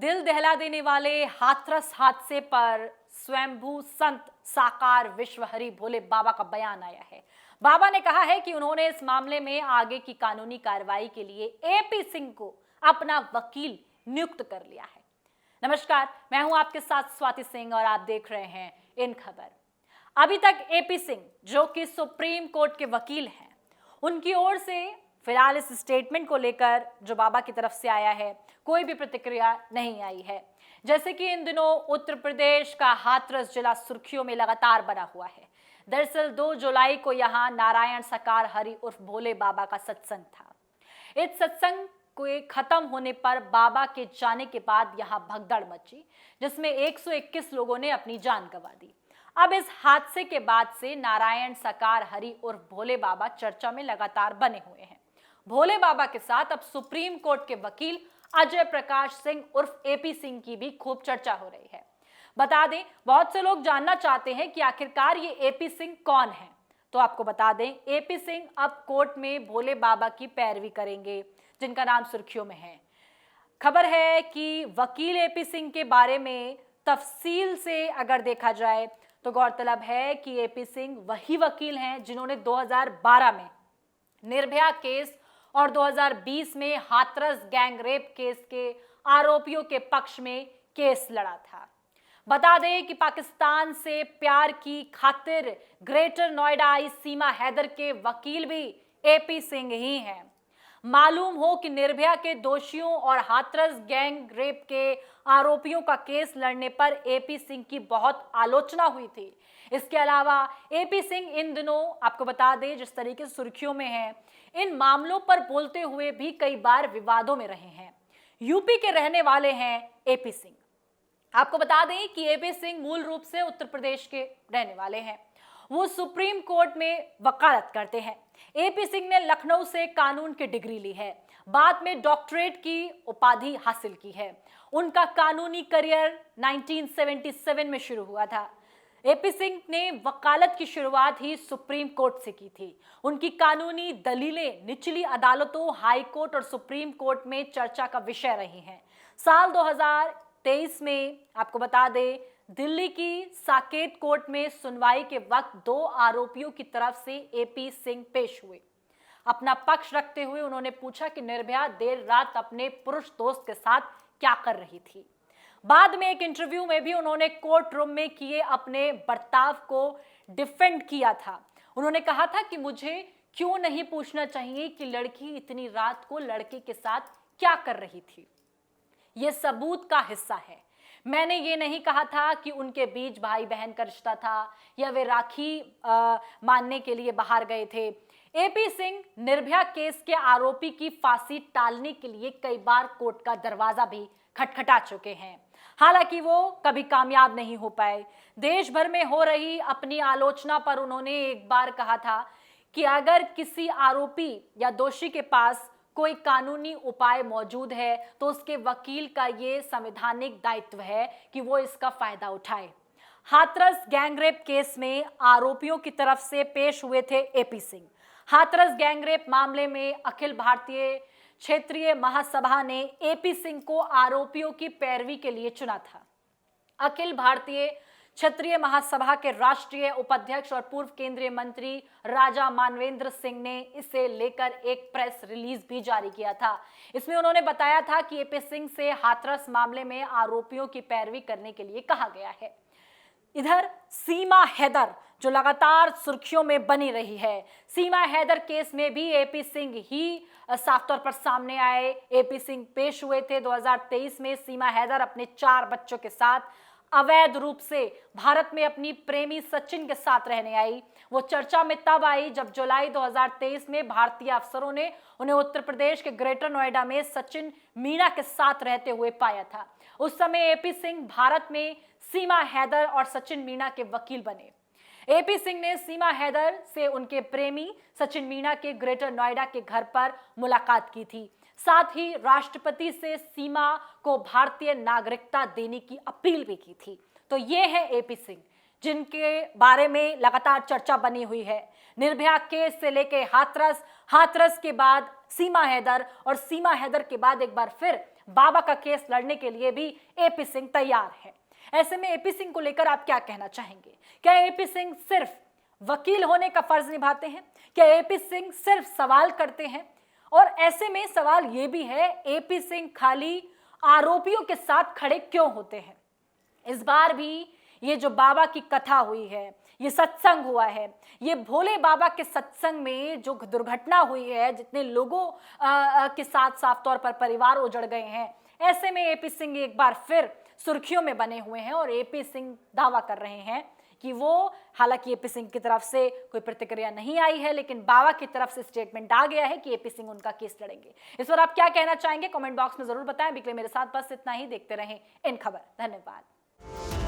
दिल दहला देने वाले हाथरस हादसे पर स्वयंभू संत साकार विश्वहरि भोले बाबा का बयान आया है। बाबा ने कहा है कि उन्होंने इस मामले में आगे की कानूनी कार्रवाई के लिए एपी सिंह को अपना वकील नियुक्त कर लिया है। नमस्कार, मैं हूं आपके साथ स्वाति सिंह और आप देख रहे हैं इन खबर। अभी तक एपी सिंह, जो कि सुप्रीम कोर्ट के वकील हैं, उनकी ओर से फिलहाल इस स्टेटमेंट को लेकर जो बाबा की तरफ से आया है, कोई भी प्रतिक्रिया नहीं आई है। जैसे कि इन दिनों उत्तर प्रदेश का हाथरस जिला सुर्खियों में लगातार बना हुआ है। दरअसल 2 जुलाई को यहाँ नारायण साकार हरि उर्फ भोले बाबा का सत्संग था। इस सत्संग के खत्म होने पर बाबा के जाने के बाद यहाँ भगदड़ मची, जिसमें 121 लोगों ने अपनी जान गंवा दी। अब इस हादसे के बाद से नारायण साकार हरि उर्फ भोले बाबा चर्चा में लगातार बने हुए हैं। भोले बाबा के साथ अब सुप्रीम कोर्ट के वकील अजय प्रकाश सिंह उर्फ एपी सिंह की भी खूब चर्चा हो रही है। बता दें, बहुत से लोग जानना चाहते हैं कि आखिरकार ये एपी सिंह कौन है। तो आपको बता दें, एपी सिंह अब कोर्ट में भोले बाबा की पैरवी करेंगे, जिनका नाम सुर्खियों में है। खबर है कि वकील एपी सिंह के बारे में तफसील से अगर देखा जाए तो गौरतलब है कि एपी सिंह वही वकील हैं जिन्होंने 2012 में निर्भया केस और 2020 में हाथरस गैंग रेप केस के आरोपियों के पक्ष में केस लड़ा था। बता दें कि पाकिस्तान से प्यार की खातिर ग्रेटर नोएडा आई सीमा हैदर के वकील भी एपी सिंह ही हैं। मालूम हो कि निर्भया के दोषियों और हाथरस गैंग रेप के आरोपियों का केस लड़ने पर एपी सिंह की बहुत आलोचना हुई थी। इसके अलावा एपी सिंह इन दिनों, आपको बता दें, जिस तरीके से सुर्खियों में हैं, इन मामलों पर बोलते हुए भी कई बार विवादों में रहे हैं। यूपी के रहने वाले हैं एपी सिंह। आपको बता दें कि एपी सिंह मूल रूप से उत्तर प्रदेश के रहने वाले हैं। वो सुप्रीम कोर्ट में वकालत करते हैं। एपी सिंह ने लखनऊ से कानून की डिग्री ली है, बाद में डॉक्टरेट की उपाधि हासिल की है। उनका कानूनी करियर 1977 में शुरू हुआ था। एपी सिंह ने वकालत की शुरुआत ही सुप्रीम कोर्ट से की थी। उनकी कानूनी दलीलें निचली अदालतों, हाई कोर्ट और सुप्रीम कोर्ट में चर्चा का विषय रही हैं। साल 2023 में आपको बता दें, दिल्ली की साकेत कोर्ट में सुनवाई के वक्त 2 आरोपियों की तरफ से एपी सिंह पेश हुए। अपना पक्ष रखते हुए उन्होंने पूछा कि निर्भया देर रात अपने पुरुष दोस्त के साथ क्या कर रही थी। बाद में एक इंटरव्यू में भी उन्होंने कोर्ट रूम में किए अपने बर्ताव को डिफेंड किया था। उन्होंने कहा था कि मुझे क्यों नहीं पूछना चाहिए कि लड़की इतनी रात को लड़के के साथ क्या कर रही थी। यह सबूत का हिस्सा है। मैंने ये नहीं कहा था कि उनके बीच भाई बहन का रिश्ता था या वे राखी मानने के लिए बाहर गए थे। एपी सिंह निर्भया केस के आरोपी की फांसी टालने के लिए कई बार कोर्ट का दरवाजा भी खटखटा चुके हैं। हालांकि वो कभी कामयाब नहीं हो पाए। देश भर में हो रही अपनी आलोचना पर उन्होंने एक बार कहा था कि अगर किसी आरोपी या दोषी के पास कोई कानूनी उपाय मौजूद है तो उसके वकील का ये संवैधानिक दायित्व है कि वो इसका फायदा उठाए। हाथरस गैंगरेप केस में आरोपियों की तरफ से पेश हुए थे एपी सिंह। हाथरस गैंगरेप मामले में अखिल भारतीय क्षेत्रीय महासभा ने एपी सिंह को आरोपियों की पैरवी के लिए चुना था। अखिल भारतीय क्षेत्रीय महासभा के राष्ट्रीय उपाध्यक्ष और पूर्व केंद्रीय मंत्री राजा मानवेंद्र सिंह ने इसे लेकर एक प्रेस रिलीज भी जारी किया था। इसमें उन्होंने बताया था कि एपी सिंह से हाथरस मामले में आरोपियों की पैरवी करने के लिए कहा गया है। इधर सीमा हैदर, जो लगातार सुर्खियों में बनी रही है, सीमा हैदर केस में भी एपी सिंह ही साफ तौर पर सामने आए। एपी सिंह पेश हुए थे 2023 में। सीमा हैदर अपने 4 बच्चों के साथ अवैध रूप से भारत में अपनी प्रेमी सचिन के साथ रहने आई। वो चर्चा में तब आई जब जुलाई 2023 में भारतीय अफसरों ने उन्हें उत्तर प्रदेश के ग्रेटर नोएडा में सचिन मीणा के साथ रहते हुए पाया था। उस समय एपी सिंह भारत में सीमा हैदर और सचिन मीणा के वकील बने। एपी सिंह ने सीमा हैदर से उनके प्रेमी सचिन मीणा के ग्रेटर नोएडा के घर पर मुलाकात की थी। साथ ही राष्ट्रपति से सीमा को भारतीय नागरिकता देने की अपील भी की थी। तो ये है एपी सिंह, जिनके बारे में लगातार चर्चा बनी हुई है। निर्भया केस से लेके हाथरस के बाद सीमा हैदर और सीमा हैदर के बाद एक बार फिर बाबा का केस लड़ने के लिए भी एपी सिंह तैयार है। ऐसे में एपी सिंह को लेकर आप क्या कहना चाहेंगे? क्या एपी सिंह सिर्फ वकील होने का फर्ज निभाते हैं? क्या एपी सिंह सिर्फ सवाल करते हैं? और ऐसे में सवाल यह भी है, एपी सिंह खाली आरोपियों के साथ खड़े क्यों होते हैं? इस बार भी ये जो बाबा की कथा हुई है, ये सत्संग हुआ है, ये भोले बाबा के सत्संग में जो दुर्घटना हुई है, जितने लोगों के साथ साफ तौर पर परिवार उजड़ गए हैं, ऐसे में एपी सिंह एक बार फिर सुर्खियों में बने हुए हैं। और एपी सिंह दावा कर रहे हैं कि वो, हालांकि एपी सिंह की तरफ से कोई प्रतिक्रिया नहीं आई है, लेकिन बाबा की तरफ से स्टेटमेंट आ गया है कि एपी सिंह उनका केस लड़ेंगे। इस पर आप क्या कहना चाहेंगे? कमेंट बॉक्स में जरूर बताएं। बिकले मेरे साथ बस इतना ही। देखते रहें इन खबर। धन्यवाद।